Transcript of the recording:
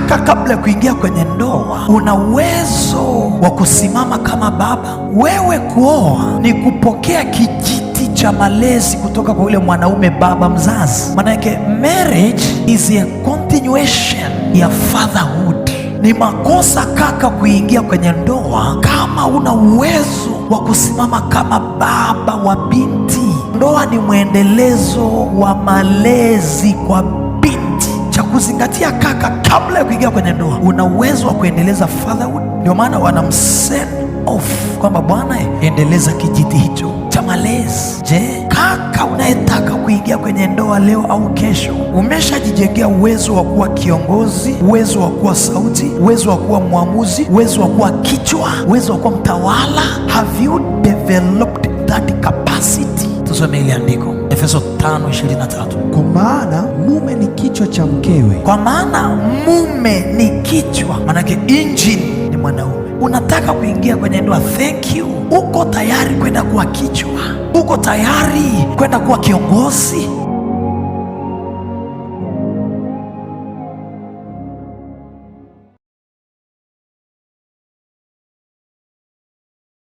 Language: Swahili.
kaka, kabla ya kuingia kwenye ndoa, una uwezo wa kusimama kama baba. Wewe kuoa ni kupokea kijiti cha malezi kutoka kwa yule mwanaume, baba mzazi. Maana yake marriage is a continuation ya fatherhood. Ni makosa kaka kuingia kwenye ndoa kama una uwezo wa kusimama kama baba wa binti. Ndoa ni mwendelezo wa malezi kwa binti. Cha kuzingatia kaka, kabla ya kuingia kwenye ndoa, una uwezo wa kuendeleza fatherhood. Ndio maana wanamsend off kwamba bwana, endeleza kijiti hicho cha malezi. Je, kaka unayetaka kuingia kwenye ndoa leo au kesho, umeshajijengea uwezo wa kuwa kiongozi, uwezo wa kuwa sauti, uwezo wa kuwa mwamuzi, uwezo wa kuwa kichwa, uwezo wa kuwa mtawala? Have you developed that capacity? Tusome ile andiko Efeso 5:23. Kwa maana mume ni kichwa cha mkewe. Kwa maana mume ni kichwa, manake engine ni mwanaume. Unataka kuingia kwenye ndoa, thank you. Uko tayari kwenda kuwa kichwa? Uko tayari kwenda kuwa kiongozi?